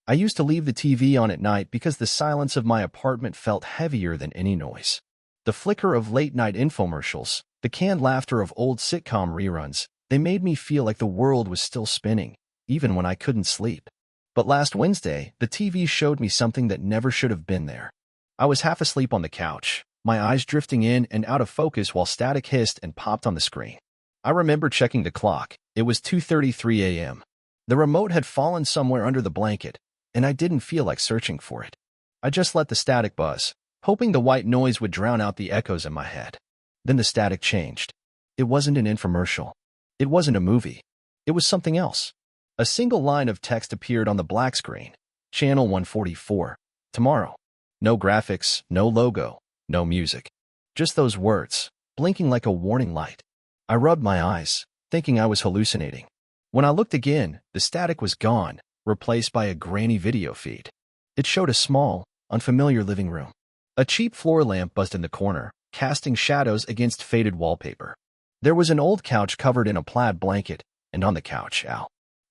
I used to leave the TV on at night because the silence of my apartment felt heavier than any noise. The flicker of late-night infomercials, the canned laughter of old sitcom reruns, they made me feel like the world was still spinning, even when I couldn't sleep. But last Wednesday, the TV showed me something that never should have been there. I was half asleep on the couch, my eyes drifting in and out of focus while static hissed and popped on the screen. I remember checking the clock. It was 2:33 a.m. The remote had fallen somewhere under the blanket, and I didn't feel like searching for it. I just let the static buzz, hoping the white noise would drown out the echoes in my head. Then the static changed. It wasn't an infomercial. It wasn't a movie. It was something else. A single line of text appeared on the black screen. Channel 144. Tomorrow. No graphics, no logo, no music. Just those words, blinking like a warning light. I rubbed my eyes, thinking I was hallucinating. When I looked again, the static was gone, replaced by a grainy video feed. It showed a small, unfamiliar living room. A cheap floor lamp buzzed in the corner, casting shadows against faded wallpaper. There was an old couch covered in a plaid blanket, and on the couch,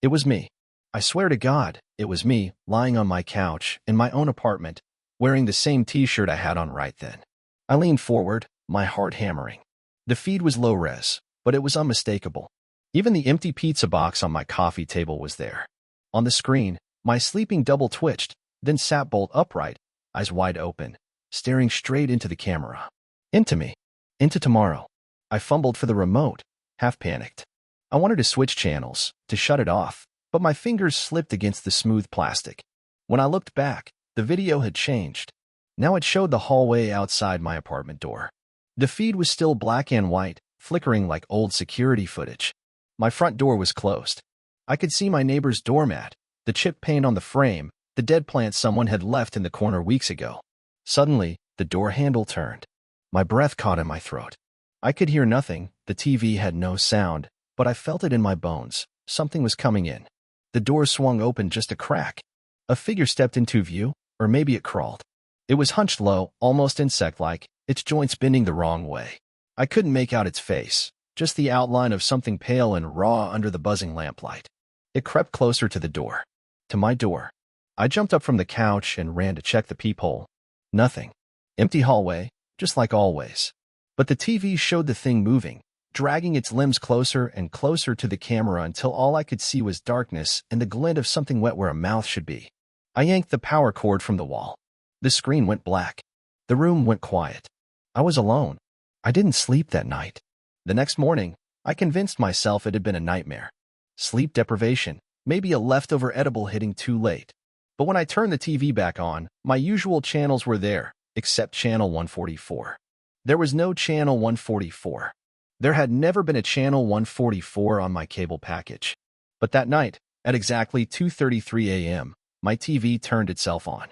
it was me. I swear to God, it was me, lying on my couch, in my own apartment, wearing the same t-shirt I had on right then. I leaned forward, my heart hammering. The feed was low-res, but it was unmistakable. Even the empty pizza box on my coffee table was there. On the screen, my sleeping double twitched, then sat bolt upright, eyes wide open, staring straight into the camera. Into me. Into tomorrow. I fumbled for the remote, half panicked. I wanted to switch channels, to shut it off, but my fingers slipped against the smooth plastic. When I looked back, the video had changed. Now it showed the hallway outside my apartment door. The feed was still black and white, flickering like old security footage. My front door was closed. I could see my neighbor's doormat, the chipped paint on the frame, the dead plant someone had left in the corner weeks ago. Suddenly, the door handle turned. My breath caught in my throat. I could hear nothing, the TV had no sound, but I felt it in my bones. Something was coming in. The door swung open just a crack. A figure stepped into view, or maybe it crawled. It was hunched low, almost insect-like, its joints bending the wrong way. I couldn't make out its face, just the outline of something pale and raw under the buzzing lamplight. It crept closer to the door. To my door. I jumped up from the couch and ran to check the peephole. Nothing. Empty hallway, just like always. But the TV showed the thing moving, dragging its limbs closer and closer to the camera until all I could see was darkness and the glint of something wet where a mouth should be. I yanked the power cord from the wall. The screen went black. The room went quiet. I was alone. I didn't sleep that night. The next morning, I convinced myself it had been a nightmare. Sleep deprivation, maybe a leftover edible hitting too late. But when I turned the TV back on, my usual channels were there, except Channel 144. There was no Channel 144. There had never been a Channel 144 on my cable package. But that night, at exactly 2:33 a.m., my TV turned itself on.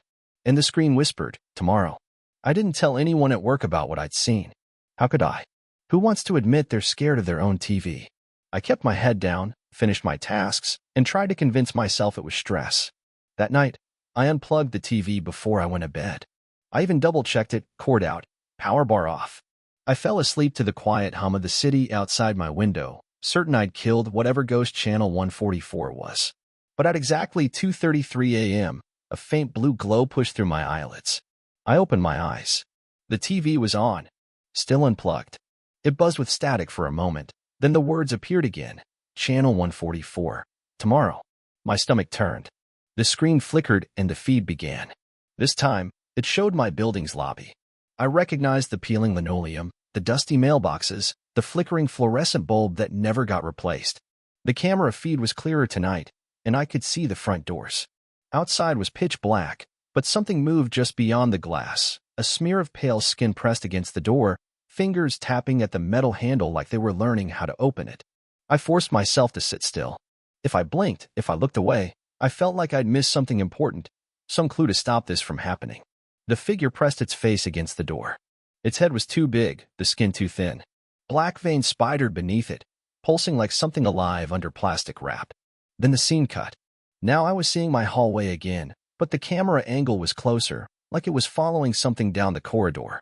And the screen whispered, tomorrow. I didn't tell anyone at work about what I'd seen. How could I? Who wants to admit they're scared of their own TV? I kept my head down, finished my tasks, and tried to convince myself it was stress. That night, I unplugged the TV before I went to bed. I even double-checked it, cord out, power bar off. I fell asleep to the quiet hum of the city outside my window, certain I'd killed whatever ghost Channel 144 was. But at exactly 2:33 a.m., a faint blue glow pushed through my eyelids. I opened my eyes. The TV was on, still unplugged. It buzzed with static for a moment, then the words appeared again. Channel 144. Tomorrow. My stomach turned. The screen flickered and the feed began. This time, it showed my building's lobby. I recognized the peeling linoleum, the dusty mailboxes, the flickering fluorescent bulb that never got replaced. The camera feed was clearer tonight, and I could see the front doors. Outside was pitch black, but something moved just beyond the glass, a smear of pale skin pressed against the door, fingers tapping at the metal handle like they were learning how to open it. I forced myself to sit still. If I blinked, if I looked away, I felt like I'd missed something important, some clue to stop this from happening. The figure pressed its face against the door. Its head was too big, the skin too thin. Black veins spidered beneath it, pulsing like something alive under plastic wrap. Then the scene cut. Now I was seeing my hallway again, but the camera angle was closer, like it was following something down the corridor.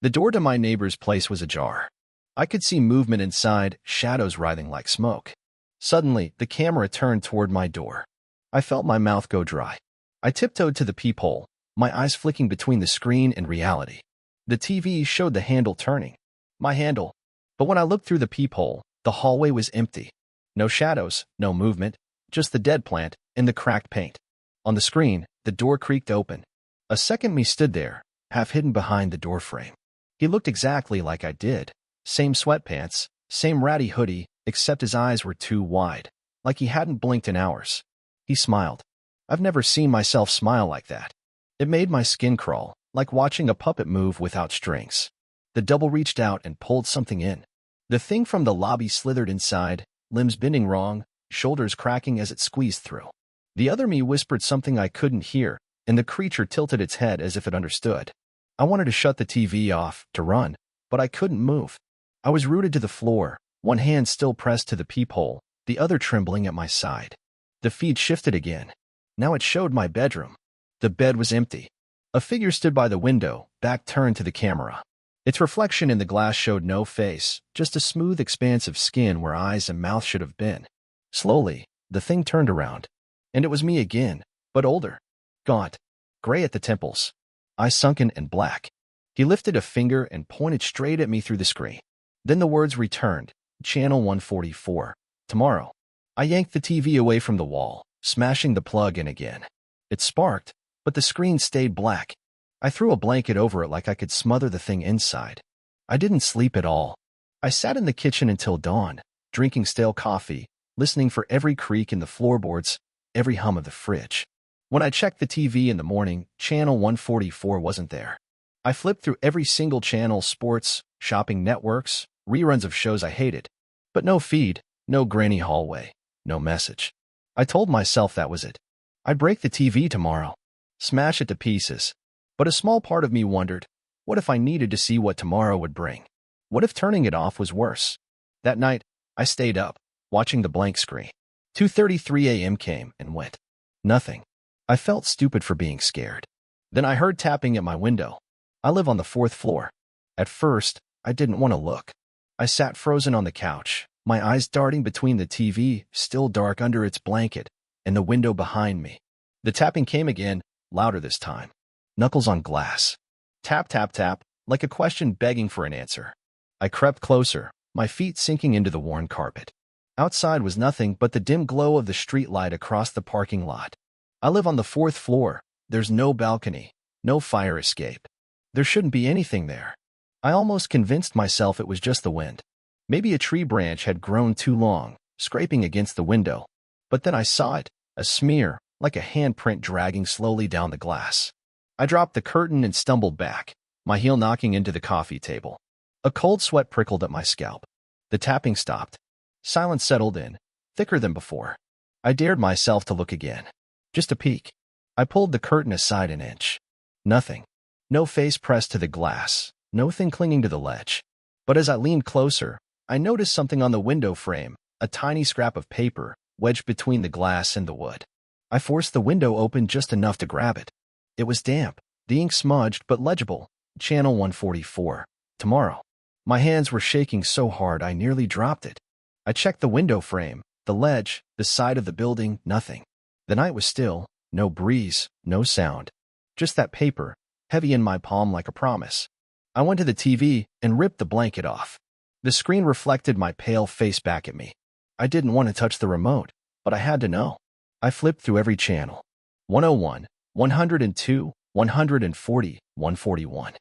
The door to my neighbor's place was ajar. I could see movement inside, shadows writhing like smoke. Suddenly, the camera turned toward my door. I felt my mouth go dry. I tiptoed to the peephole, my eyes flicking between the screen and reality. The TV showed the handle turning. My handle. But when I looked through the peephole, the hallway was empty. No shadows, no movement, just the dead plant and the cracked paint. On the screen, the door creaked open. A second me stood there, half hidden behind the door frame. He looked exactly like I did. Same sweatpants, same ratty hoodie, except his eyes were too wide, like he hadn't blinked in hours. He smiled. I've never seen myself smile like that. It made my skin crawl, like watching a puppet move without strings. The double reached out and pulled something in. The thing from the lobby slithered inside, limbs bending wrong, shoulders cracking as it squeezed through. The other me whispered something I couldn't hear, and the creature tilted its head as if it understood. I wanted to shut the TV off, to run, but I couldn't move. I was rooted to the floor, one hand still pressed to the peephole, the other trembling at my side. The feed shifted again. Now it showed my bedroom. The bed was empty. A figure stood by the window, back turned to the camera. Its reflection in the glass showed no face, just a smooth expanse of skin where eyes and mouth should have been. Slowly, the thing turned around. And it was me again, but older. Gaunt. Gray at the temples. Eyes sunken and black. He lifted a finger and pointed straight at me through the screen. Then the words returned. Channel 144. Tomorrow. I yanked the TV away from the wall, smashing the plug in again. It sparked, but the screen stayed black. I threw a blanket over it like I could smother the thing inside. I didn't sleep at all. I sat in the kitchen until dawn, drinking stale coffee, listening for every creak in the floorboards, every hum of the fridge. When I checked the TV in the morning, channel 144 wasn't there. I flipped through every single channel, sports, shopping networks, reruns of shows I hated. But no feed, no granny hallway, no message. I told myself that was it. I'd break the TV tomorrow, smash it to pieces. But a small part of me wondered, what if I needed to see what tomorrow would bring? What if turning it off was worse? That night, I stayed up, watching the blank screen. 2:33 a.m. came and went. Nothing. I felt stupid for being scared. Then I heard tapping at my window. I live on the 4th floor. At first, I didn't want to look. I sat frozen on the couch, my eyes darting between the TV, still dark under its blanket, and the window behind me. The tapping came again, louder this time. Knuckles on glass. Tap, tap, tap, like a question begging for an answer. I crept closer, my feet sinking into the worn carpet. Outside was nothing but the dim glow of the street light across the parking lot. I live on the 4th floor. There's no balcony, no fire escape. There shouldn't be anything there. I almost convinced myself it was just the wind. Maybe a tree branch had grown too long, scraping against the window. But then I saw it, a smear, like a handprint dragging slowly down the glass. I dropped the curtain and stumbled back, my heel knocking into the coffee table. A cold sweat prickled at my scalp. The tapping stopped. Silence settled in, thicker than before. I dared myself to look again. Just a peek. I pulled the curtain aside an inch. Nothing. No face pressed to the glass, no thing clinging to the ledge. But as I leaned closer, I noticed something on the window frame, a tiny scrap of paper, wedged between the glass and the wood. I forced the window open just enough to grab it. It was damp, the ink smudged but legible. Channel 144. Tomorrow. My hands were shaking so hard I nearly dropped it. I checked the window frame, the ledge, the side of the building, nothing. The night was still, no breeze, no sound. Just that paper, heavy in my palm like a promise. I went to the TV and ripped the blanket off. The screen reflected my pale face back at me. I didn't want to touch the remote, but I had to know. I flipped through every channel. 101, 102, 140, 141.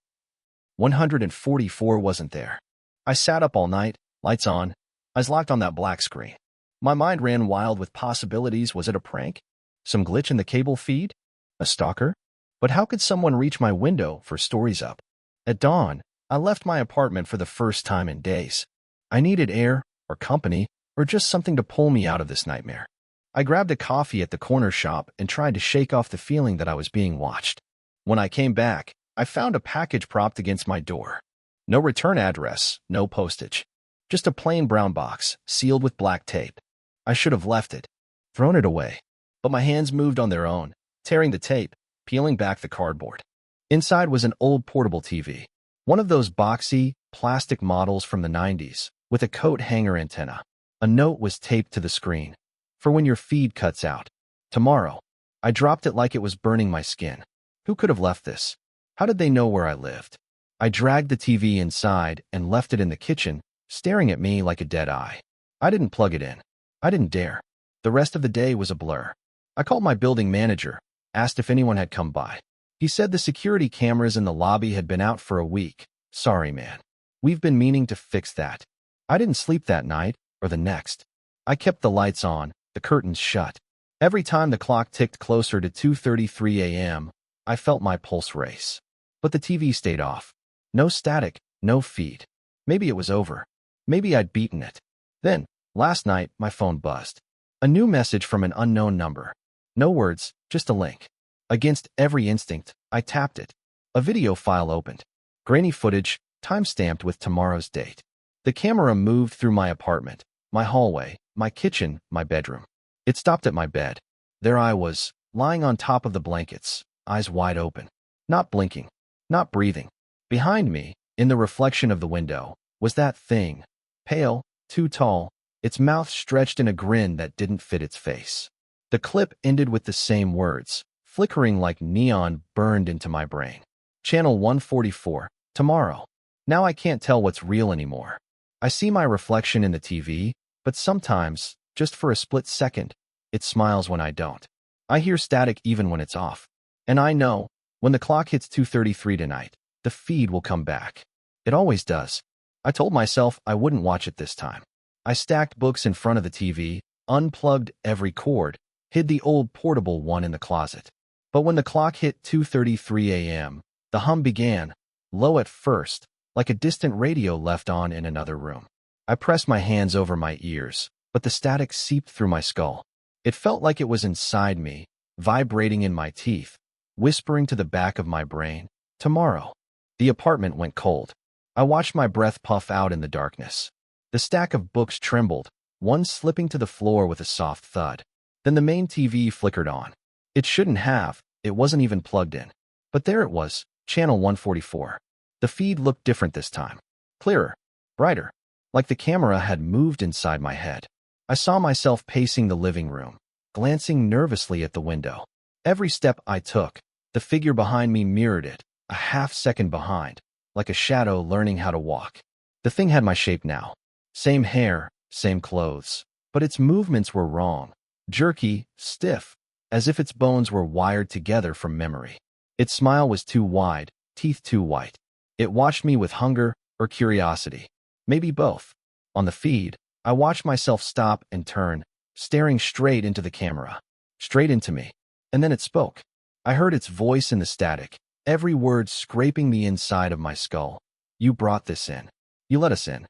144 wasn't there. I sat up all night, lights on, eyes locked on that black screen. My mind ran wild with possibilities. Was it a prank? Some glitch in the cable feed? A stalker? But how could someone reach my window for stories up? At dawn, I left my apartment for the first time in days. I needed air, or company, or just something to pull me out of this nightmare. I grabbed a coffee at the corner shop and tried to shake off the feeling that I was being watched. When I came back, I found a package propped against my door. No return address, no postage. Just a plain brown box, sealed with black tape. I should have left it, thrown it away. But my hands moved on their own, tearing the tape, peeling back the cardboard. Inside was an old portable TV. One of those boxy, plastic models from the 90s, with a coat hanger antenna. A note was taped to the screen. For when your feed cuts out. Tomorrow. I dropped it like it was burning my skin. Who could have left this? How did they know where I lived? I dragged the TV inside and left it in the kitchen, staring at me like a dead eye. I didn't plug it in. I didn't dare. The rest of the day was a blur. I called my building manager, asked if anyone had come by. He said the security cameras in the lobby had been out for a week. Sorry, man. We've been meaning to fix that. I didn't sleep that night or the next. I kept the lights on, the curtains shut. Every time the clock ticked closer to 2:33 a.m., I felt my pulse race. But the TV stayed off. No static, no feed. Maybe it was over. Maybe I'd beaten it. Then, last night, my phone buzzed. A new message from an unknown number. No words, just a link. Against every instinct, I tapped it. A video file opened. Grainy footage, time-stamped with tomorrow's date. The camera moved through my apartment, my hallway, my kitchen, my bedroom. It stopped at my bed. There I was, lying on top of the blankets, eyes wide open. Not blinking, not breathing. Behind me, in the reflection of the window, was that thing. Pale, too tall, its mouth stretched in a grin that didn't fit its face. The clip ended with the same words, flickering like neon burned into my brain. Channel 144, tomorrow. Now I can't tell what's real anymore. I see my reflection in the TV, but sometimes, just for a split second, it smiles when I don't. I hear static even when it's off. And I know, when the clock hits 2:33 tonight, the feed will come back. It always does. I told myself I wouldn't watch it this time. I stacked books in front of the TV, unplugged every cord, hid the old portable one in the closet. But when the clock hit 2:33 a.m., the hum began, low at first, like a distant radio left on in another room. I pressed my hands over my ears, but the static seeped through my skull. It felt like it was inside me, vibrating in my teeth, whispering to the back of my brain, tomorrow. The apartment went cold. I watched my breath puff out in the darkness. The stack of books trembled, one slipping to the floor with a soft thud. Then the main TV flickered on. It shouldn't have, it wasn't even plugged in. But there it was, channel 144. The feed looked different this time. Clearer, brighter, like the camera had moved inside my head. I saw myself pacing the living room, glancing nervously at the window. Every step I took, the figure behind me mirrored it, a half-second behind, like a shadow learning how to walk. The thing had my shape now. Same hair, same clothes, but its movements were wrong. Jerky, stiff, as if its bones were wired together from memory. Its smile was too wide, teeth too white. It watched me with hunger or curiosity. Maybe both. On the feed, I watched myself stop and turn, staring straight into the camera. Straight into me. And then it spoke. I heard its voice in the static, every word scraping the inside of my skull. You brought this in. You let us in.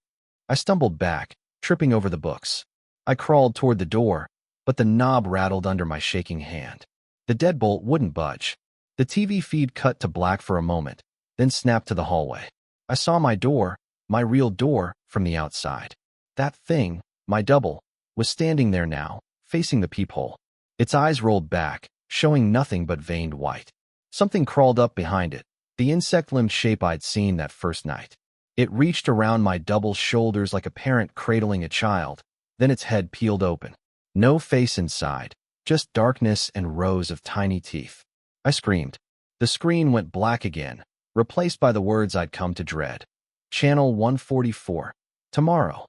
I stumbled back, tripping over the books. I crawled toward the door, but the knob rattled under my shaking hand. The deadbolt wouldn't budge. The TV feed cut to black for a moment, then snapped to the hallway. I saw my door, my real door, from the outside. That thing, my double, was standing there now, facing the peephole. Its eyes rolled back, showing nothing but veined white. Something crawled up behind it, the insect-limbed shape I'd seen that first night. It reached around my double's shoulders like a parent cradling a child, then its head peeled open. No face inside, just darkness and rows of tiny teeth. I screamed. The screen went black again, replaced by the words I'd come to dread. Channel 144. Tomorrow.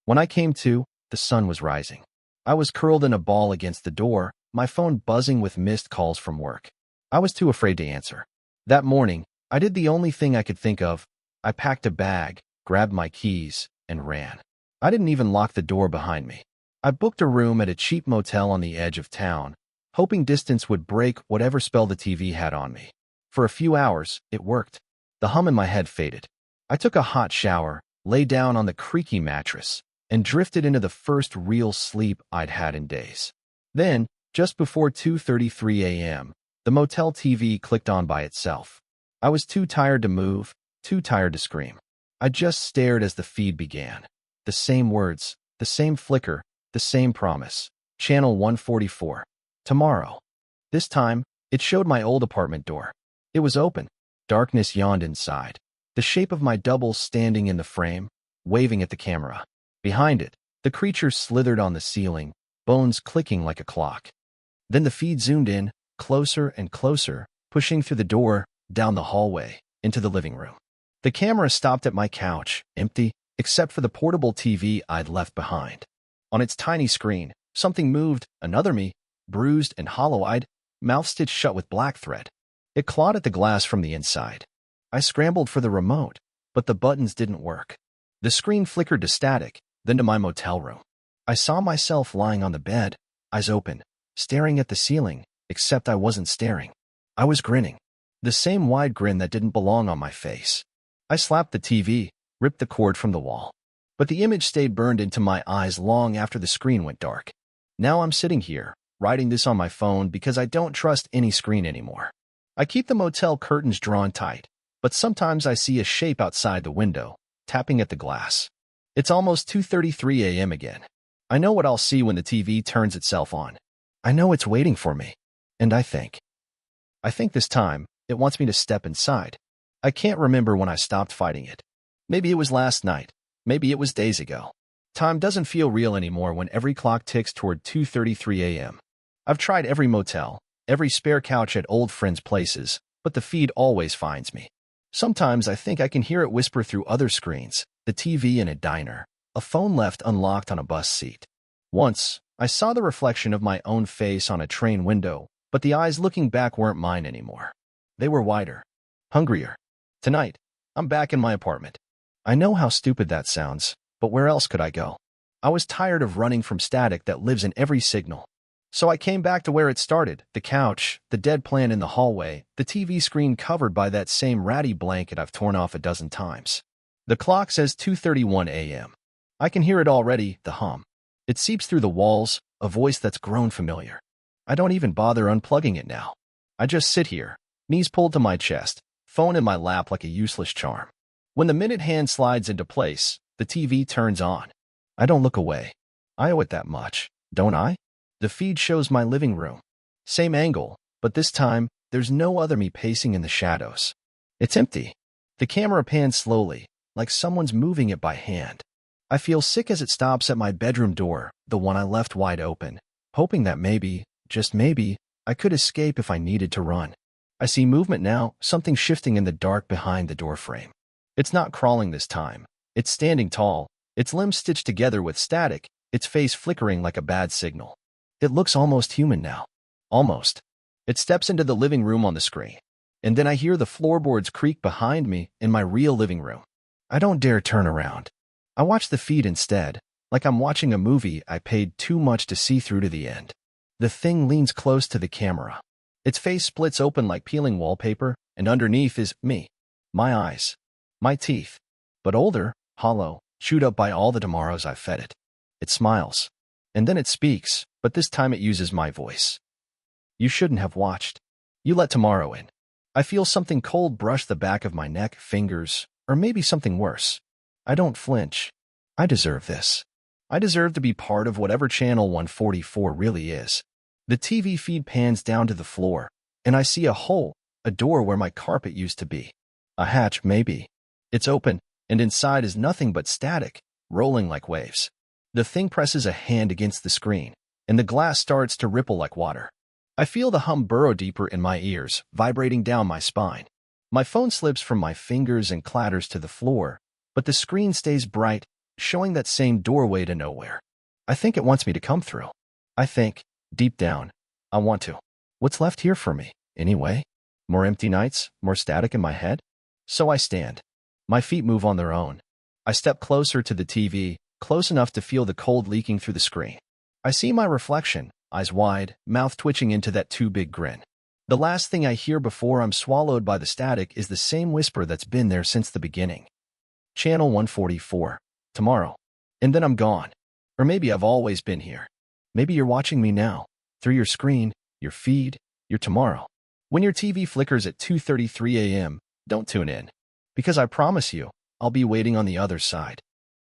When I came to, the sun was rising. I was curled in a ball against the door, my phone buzzing with missed calls from work. I was too afraid to answer. That morning, I did the only thing I could think of. I packed a bag, grabbed my keys, and ran. I didn't even lock the door behind me. I booked a room at a cheap motel on the edge of town, hoping distance would break whatever spell the TV had on me. For a few hours, it worked. The hum in my head faded. I took a hot shower, lay down on the creaky mattress, and drifted into the first real sleep I'd had in days. Then, just before 2:33 a.m., the motel TV clicked on by itself. I was too tired to move, too tired to scream. I just stared as the feed began. The same words, the same flicker, the same promise. Channel 144. Tomorrow. This time, it showed my old apartment door. It was open. Darkness yawned inside. The shape of my double standing in the frame, waving at the camera. Behind it, the creature slithered on the ceiling, bones clicking like a clock. Then the feed zoomed in, closer and closer, pushing through the door, down the hallway, into the living room. The camera stopped at my couch, empty, except for the portable TV I'd left behind. On its tiny screen, something moved, another me, bruised and hollow-eyed, mouth stitched shut with black thread. It clawed at the glass from the inside. I scrambled for the remote, but the buttons didn't work. The screen flickered to static, then to my motel room. I saw myself lying on the bed, eyes open, staring at the ceiling, except I wasn't staring. I was grinning. The same wide grin that didn't belong on my face. I slapped the TV, ripped the cord from the wall. But the image stayed burned into my eyes long after the screen went dark. Now I'm sitting here, writing this on my phone because I don't trust any screen anymore. I keep the motel curtains drawn tight, but sometimes I see a shape outside the window, tapping at the glass. It's almost 2:33 a.m. again. I know what I'll see when the TV turns itself on. I know it's waiting for me. And I think this time, it wants me to step inside. I can't remember when I stopped fighting it. Maybe it was last night. Maybe it was days ago. Time doesn't feel real anymore when every clock ticks toward 2:33 a.m. I've tried every motel, every spare couch at old friends' places, but the feed always finds me. Sometimes I think I can hear it whisper through other screens, the TV in a diner, a phone left unlocked on a bus seat. Once, I saw the reflection of my own face on a train window, but the eyes looking back weren't mine anymore. They were wider, hungrier. Tonight, I'm back in my apartment. I know how stupid that sounds, but where else could I go? I was tired of running from static that lives in every signal. So I came back to where it started, the couch, the dead plant in the hallway, the TV screen covered by that same ratty blanket I've torn off a dozen times. The clock says 2:31 a.m. I can hear it already, the hum. It seeps through the walls, a voice that's grown familiar. I don't even bother unplugging it now. I just sit here, knees pulled to my chest, phone in my lap like a useless charm. When the minute hand slides into place, the TV turns on. I don't look away. I owe it that much, don't I? The feed shows my living room. Same angle, but this time, there's no other me pacing in the shadows. It's empty. The camera pans slowly, like someone's moving it by hand. I feel sick as it stops at my bedroom door, the one I left wide open, hoping that maybe, just maybe, I could escape if I needed to run. I see movement now, something shifting in the dark behind the door frame. It's not crawling this time. It's standing tall, its limbs stitched together with static, its face flickering like a bad signal. It looks almost human now. Almost. It steps into the living room on the screen. And then I hear the floorboards creak behind me in my real living room. I don't dare turn around. I watch the feed instead, like I'm watching a movie I paid too much to see through to the end. The thing leans close to the camera. Its face splits open like peeling wallpaper, and underneath is me. My eyes. My teeth. But older, hollow, chewed up by all the tomorrows I've fed it. It smiles. And then it speaks, but this time it uses my voice. You shouldn't have watched. You let tomorrow in. I feel something cold brush the back of my neck, fingers, or maybe something worse. I don't flinch. I deserve this. I deserve to be part of whatever Channel 144 really is. The TV feed pans down to the floor, and I see a hole, a door where my carpet used to be. A hatch, maybe. It's open, and inside is nothing but static, rolling like waves. The thing presses a hand against the screen, and the glass starts to ripple like water. I feel the hum burrow deeper in my ears, vibrating down my spine. My phone slips from my fingers and clatters to the floor, but the screen stays bright, showing that same doorway to nowhere. I think it wants me to come through. I think, deep down, I want to. What's left here for me, anyway? More empty nights, more static in my head? So I stand. My feet move on their own. I step closer to the TV, close enough to feel the cold leaking through the screen. I see my reflection, eyes wide, mouth twitching into that too big grin. The last thing I hear before I'm swallowed by the static is the same whisper that's been there since the beginning. Channel 144. Tomorrow. And then I'm gone. Or maybe I've always been here. Maybe you're watching me now, through your screen, your feed, your tomorrow. When your TV flickers at 2:33 a.m., don't tune in. Because I promise you, I'll be waiting on the other side.